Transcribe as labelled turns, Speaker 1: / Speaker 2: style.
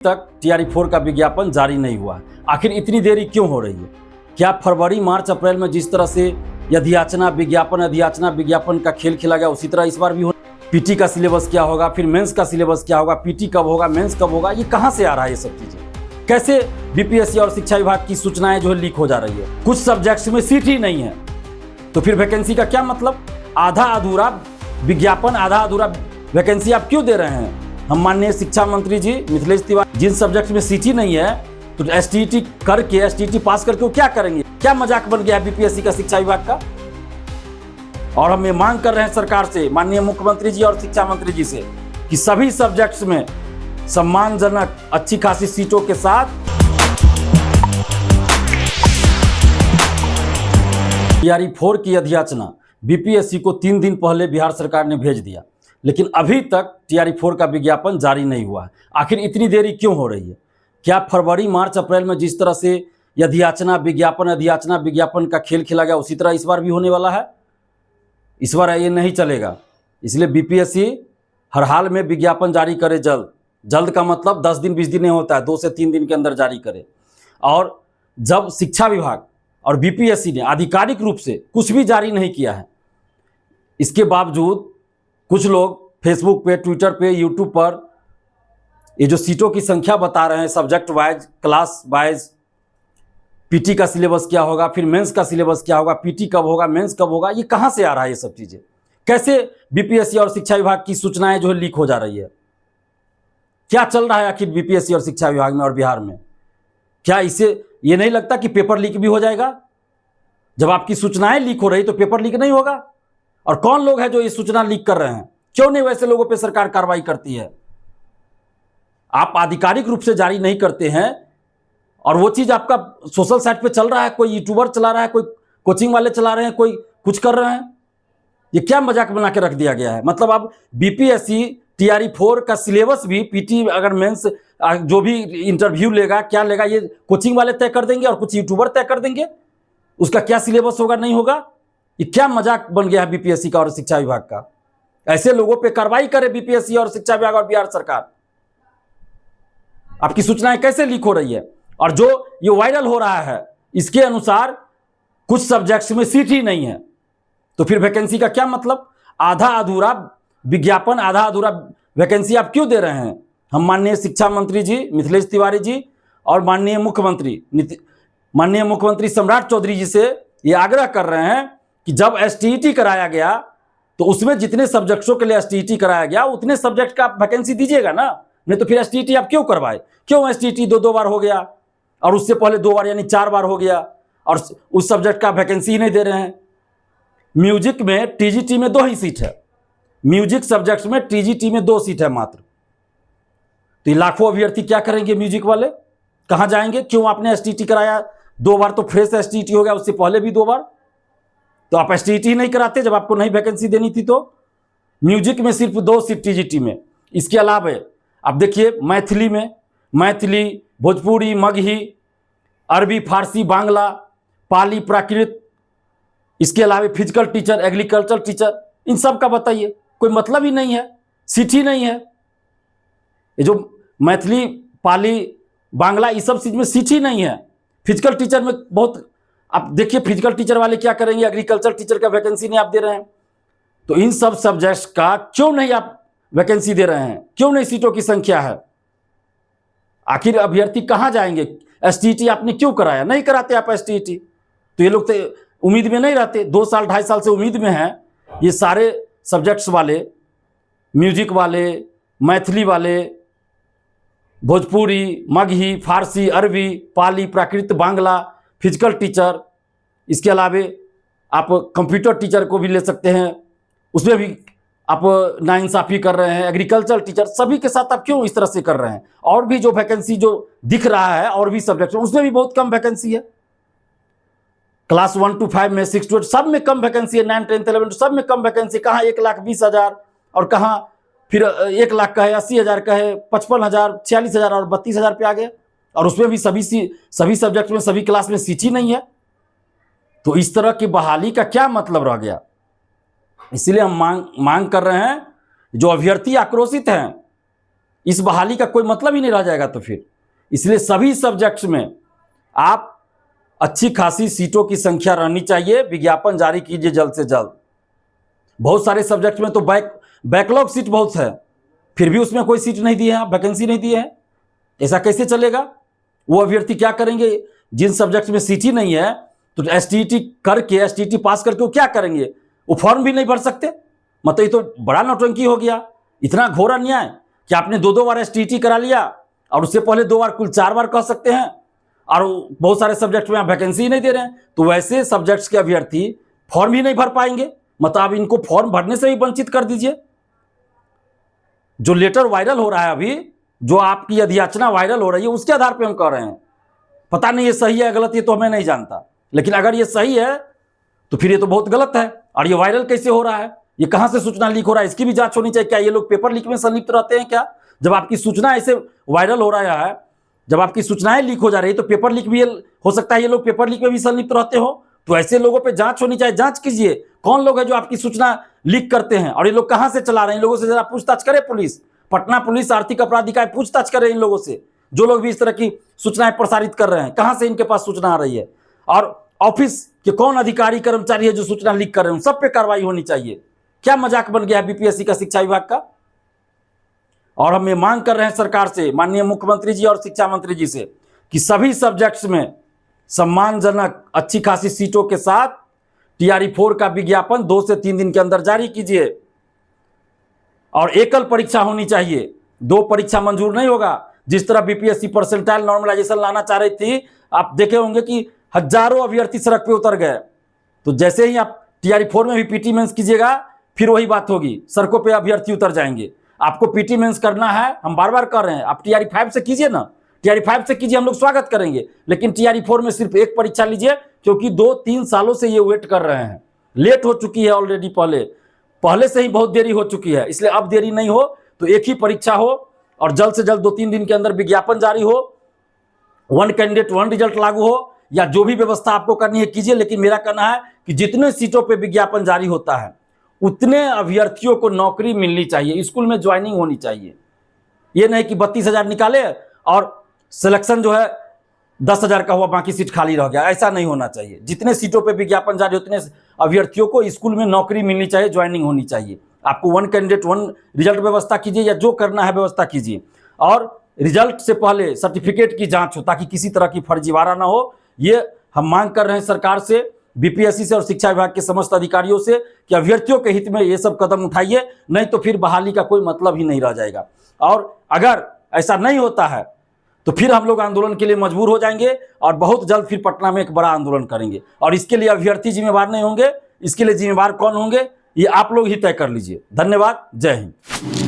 Speaker 1: तक TRE4 का विज्ञापन जारी नहीं हुआ है। आखिर इतनी देरी क्यों हो रही है? क्या फरवरी, मार्च, अप्रैल में जिस तरह से अधियाचना विज्ञापन का खेल खेला गया उसी तरह इस बार भी हो? पीटी का सिलेबस क्या होगा, फिर मेंस का सिलेबस क्या होगा, पीटी कब होगा, मेंस कब होगा, ये कहां से आ रहा है? ये सब चीजें कैसे बीपीएससी और शिक्षा विभाग की सूचनाएं जो है लीक हो जा रही है? कुछ सब्जेक्ट्स में सीट ही नहीं है तो फिर वैकेंसी का क्या मतलब? आधा अधूरा विज्ञापन, आधा अधूरा वैकेंसी आप क्यों दे रहे हैं? हम माननीय शिक्षा मंत्री जी मिथिलेश तिवारी, जिन सब्जेक्ट में सीट ही नहीं है तो एसटीईटी करके, एसटीईटी पास करके वो क्या करेंगे? क्या मजाक बन गया है बीपीएससी का, शिक्षा विभाग का? और हम ये मांग कर रहे हैं सरकार से, माननीय मुख्यमंत्री जी और शिक्षा मंत्री जी से, कि सभी सब्जेक्ट्स में सम्मानजनक अच्छी खासी सीटों के साथ TRE4 की अधियाचना बीपीएससी को 3 दिन पहले बिहार सरकार ने भेज दिया, लेकिन अभी तक TRE4 का विज्ञापन जारी नहीं हुआ है। आखिर इतनी देरी क्यों हो रही है? क्या फरवरी, मार्च, अप्रैल में जिस तरह से अधियाचना विज्ञापन का खेल खेला गया उसी तरह इस बार भी होने वाला है? इस बार ये नहीं चलेगा। इसलिए बीपीएससी हर हाल में विज्ञापन जारी करे जल्द का मतलब 10 दिन 20 दिन नहीं होता है, 2 से 3 दिन के अंदर जारी करे। और जब शिक्षा विभाग और बीपीएससी ने आधिकारिक रूप से कुछ भी जारी नहीं किया है, इसके बावजूद कुछ लोग फेसबुक पे, ट्विटर पे, यूट्यूब पर ये जो सीटों की संख्या बता रहे हैं subject wise, class wise, PT का सिलेबस क्या होगा, फिर मेंस का सिलेबस क्या होगा, पीटी कब होगा, मेंस कब होगा, ये कहां से आ रहा है? ये सब चीजें कैसे बीपीएससी और शिक्षा विभाग की सूचनाएं जो है लीक हो जा रही है? क्या चल रहा है आखिर बीपीएससी और शिक्षा विभाग में और बिहार में? क्या इसे ये नहीं लगता कि पेपर लीक भी हो जाएगा? जब आपकी सूचनाएं लीक हो रही तो पेपर लीक नहीं होगा? और कौन लोग हैं जो ये सूचना लीक कर रहे हैं? क्यों नहीं वैसे लोगों पे सरकार कार्रवाई करती है? आप आधिकारिक रूप से जारी नहीं करते हैं और वो चीज आपका सोशल साइट पे चल रहा है, कोई यूट्यूबर चला रहा है, कोई कोचिंग वाले चला रहे हैं, कोई कुछ कर रहे हैं। ये क्या मजाक बना के रख दिया गया है? मतलब अब बीपीएससी TRE4 का सिलेबस भी, पीटी अगर मेंस जो भी इंटरव्यू लेगा, क्या लेगा, ये कोचिंग वाले तय कर देंगे और कुछ यूट्यूबर तय कर देंगे उसका क्या सिलेबस होगा, नहीं होगा। ये क्या मजाक बन गया है बीपीएससी का और शिक्षा विभाग का? ऐसे लोगों पे कार्रवाई करे बीपीएससी और शिक्षा विभाग और बिहार सरकार। आपकी सूचनाएं कैसे लीक हो रही है? और जो ये वायरल हो रहा है इसके अनुसार कुछ सब्जेक्ट्स में सीट ही नहीं है तो फिर वैकेंसी का क्या मतलब? आधा अधूरा विज्ञापन, आधा अधूरा वैकेंसी आप क्यों दे रहे हैं? हम माननीय शिक्षा मंत्री जी मिथिलेश तिवारी जी और माननीय मुख्यमंत्री सम्राट चौधरी जी से ये आग्रह कर रहे हैं कि जब एसटीईटी कराया गया तो उसमें जितने सब्जेक्ट्सों के लिए एसटीईटी कराया गया उतने सब्जेक्ट का आप वैकेंसी दीजिएगा ना। नहीं तो फिर एसटीईटी आप क्यों करवाए? क्यों एसटीईटी 2 बार हो गया और उससे पहले 2 बार यानी 4 बार हो गया और उस सब्जेक्ट का वैकेंसी ही नहीं दे रहे हैं? म्यूजिक में टीजीटी में 2 ही सीट है, म्यूजिक सब्जेक्ट में टीजीटी में 2 सीट है मात्र। तो ये लाखों अभ्यर्थी क्या करेंगे? म्यूजिक वाले कहां जाएंगे? क्यों आपने एसटीईटी कराया? 2 बार तो फ्रेश एसटीईटी हो गया, उससे पहले भी 2 बार। तो आप एसटीईटी नहीं कराते जब आपको नहीं वैकेंसी देनी थी? तो म्यूजिक में सिर्फ 2 सीट टीजीटी में। इसके अलावा आप देखिए मैथिली में, मैथिली, भोजपुरी, मगही, अरबी, फारसी, बांग्ला, पाली, प्राकृत, इसके अलावा फिजिकल टीचर, एग्रीकल्चर टीचर, इन सब का बताइए, कोई मतलब ही नहीं है, सीट ही नहीं है। ये जो मैथिली, पाली, बांग्ला, इस सब चीज में सीट ही नहीं है। फिजिकल टीचर में बहुत, आप देखिए फिजिकल टीचर वाले क्या करेंगे, एग्रीकल्चर टीचर का वैकेंसी नहीं आप दे रहे हैं। तो इन सब सब्जेक्ट्स का क्यों नहीं आप वैकेंसी दे रहे हैं? क्यों नहीं सीटों की संख्या है? आखिर अभ्यर्थी कहां जाएंगे? एसटीईटी आपने क्यों कराया? नहीं कराते आप एसटीईटी तो ये लोग तो उम्मीद में नहीं रहते। 2 साल 2.5 साल से उम्मीद में हैं ये सारे सब्जेक्ट्स वाले, म्यूजिक वाले, मैथिली वाले, भोजपुरी, मगही, फारसी, अरबी, पाली, प्राकृत, बांग्ला, फिजिकल टीचर, इसके अलावे आप कंप्यूटर टीचर को भी ले सकते हैं, उसमें भी आप नाइंसाफी कर रहे हैं। एग्रीकल्चर टीचर, सभी के साथ आप क्यों इस तरह से कर रहे हैं? और भी जो वैकेंसी जो दिख रहा है और भी सब्जेक्ट उसमें भी बहुत कम वैकेंसी है। क्लास 1 to 5 में, 6 to 8 सब में कम वैकेंसी है, 9, 10, 11 सब में कम वैकेंसी। कहाँ 1,20,000 और कहाँ फिर 1 लाख का है, 80,000 का है, 55,000, 46,000 और 32,000 पे आ गए। और उसमें भी सभी सब्जेक्ट में, सभी क्लास में सीट ही नहीं है। तो इस तरह की बहाली का क्या मतलब रह गया? इसलिए हम मांग कर रहे हैं, जो अभ्यर्थी आक्रोशित हैं इस बहाली का कोई मतलब ही नहीं रह जाएगा। तो फिर इसलिए सभी सब्जेक्ट्स में आप अच्छी खासी सीटों की संख्या रहनी चाहिए, विज्ञापन जारी कीजिए जल्द से जल्द। बहुत सारे सब्जेक्ट में तो बैकलॉग सीट बहुत है, फिर भी उसमें कोई सीट नहीं दी है, वैकेंसी नहीं दी है। ऐसा कैसे चलेगा? वो अभ्यर्थी क्या करेंगे? जिन सब्जेक्ट में सीट ही नहीं है तो एसटीईटी करके, एसटीईटी पास करके वो क्या करेंगे? वो फॉर्म भी नहीं भर सकते। मतलब ये तो बड़ा नौटंकी हो गया। इतना घोर अन्याय कि आपने 2-2 बार एसटीईटी करा लिया और उससे पहले 2 बार, कुल 4 बार कह सकते हैं, और बहुत सारे सब्जेक्ट में आप वैकेंसी ही नहीं दे रहे हैं। तो वैसे सब्जेक्ट्स के अभ्यर्थी फॉर्म ही नहीं भर पाएंगे। मतलब आप इनको फॉर्म भरने से ही वंचित कर दीजिए। जो लेटर वायरल हो रहा है अभी, जो आपकी अधियाचना वायरल हो रही है, उसके आधार पर हम कह रहे हैं। पता नहीं ये सही है गलत, ये तो हमें नहीं जानता, लेकिन अगर ये सही है तो फिर ये तो बहुत गलत है। और ये वायरल कैसे हो रहा है? ये कहां से सूचना लीक हो रहा है? इसकी भी जांच होनी चाहिए। क्या ये लोग पेपर लीक में संलिप्त रहते हैं क्या? जब आपकी सूचना ऐसे वायरल हो रहा है, जब आपकी सूचनाएं लीक हो जा रही है, तो पेपर लीक भी हो सकता है ये लोग पेपर लीक में भी संलिप्त रहते हो। तो ऐसे लोगों पे जांच होनी चाहिए। जांच कीजिए कौन लोग है जो आपकी सूचना लीक करते हैं और ये लोग कहां से चला रहे हैं। इन लोगों से जरा पूछताछ करे पुलिस, पटना पुलिस, आर्थिक अपराध इकाई पूछताछ करे इन लोगों से, जो लोग भी इस तरह की सूचनाएं प्रसारित कर रहे हैं। कहां से इनके पास सूचना आ रही है, और ऑफिस के कौन अधिकारी कर्मचारी है जो सूचना लीक कर रहे हैं, उन सब पे कार्रवाई होनी चाहिए। क्या मजाक बन गया है बीपीएससी का, शिक्षा विभाग का? और हम ये मांग कर रहे हैं सरकार से, माननीय मुख्यमंत्री जी और शिक्षा मंत्री जी से, कि सभी सब्जेक्ट्स में सम्मानजनक अच्छी खासी सीटों के साथ टीआरई-4 का विज्ञापन 2 से 3 दिन के अंदर जारी कीजिए। और एकल परीक्षा होनी चाहिए, 2 परीक्षा मंजूर नहीं होगा। जिस तरह बीपीएससी परसेंटाइल नॉर्मलाइजेशन लाना चाह रही थी, आप देखे होंगे कि हजारों अभ्यर्थी सड़क पे उतर गए। तो जैसे ही आप टीआरई-4 में भी पीटी मेंस कीजिएगा, फिर वही बात होगी, सड़कों पे अभ्यर्थी उतर जाएंगे। आपको पीटी मेंस करना है, हम बार बार कह रहे हैं, आप टीआरई-5 से कीजिए ना, टीआरई-5 से कीजिए, हम लोग स्वागत करेंगे। लेकिन टीआरई-4 में सिर्फ 1 परीक्षा लीजिए, क्योंकि 2-3 सालों से ये वेट कर रहे हैं। लेट हो चुकी है ऑलरेडी, पहले से ही बहुत देरी हो चुकी है। इसलिए अब देरी नहीं हो तो एक ही परीक्षा हो और जल्द से जल्द 2-3 दिन के अंदर विज्ञापन जारी हो, 1 कैंडिडेट 1 रिजल्ट लागू हो, या जो भी व्यवस्था आपको करनी है कीजिए। लेकिन मेरा कहना है कि जितने सीटों पे विज्ञापन जारी होता है, उतने अभ्यर्थियों को नौकरी मिलनी चाहिए, स्कूल में ज्वाइनिंग होनी चाहिए। ये नहीं कि 32,000 निकाले और सिलेक्शन जो है 10,000 का हुआ, बाकी सीट खाली रह गया। ऐसा नहीं होना चाहिए। जितने सीटों पे विज्ञापन जारी, उतने अभ्यर्थियों को स्कूल में नौकरी मिलनी चाहिए, ज्वाइनिंग होनी चाहिए। आपको 1 कैंडिडेट 1 रिजल्ट व्यवस्था कीजिए, या जो करना है व्यवस्था कीजिए। और रिजल्ट से पहले सर्टिफिकेट की जांच हो, ताकि किसी तरह की फर्जीवाड़ा ना हो। ये हम मांग कर रहे हैं सरकार से, बीपीएससी से और शिक्षा विभाग के समस्त अधिकारियों से, कि अभ्यर्थियों के हित में ये सब कदम उठाइए, नहीं तो फिर बहाली का कोई मतलब ही नहीं रह जाएगा। और अगर ऐसा नहीं होता है तो फिर हम लोग आंदोलन के लिए मजबूर हो जाएंगे, और बहुत जल्द फिर पटना में एक बड़ा आंदोलन करेंगे। और इसके लिए अभ्यर्थी जिम्मेवार नहीं होंगे, इसके लिए जिम्मेवार कौन होंगे, ये आप लोग ही तय कर लीजिए। धन्यवाद। जय हिंद।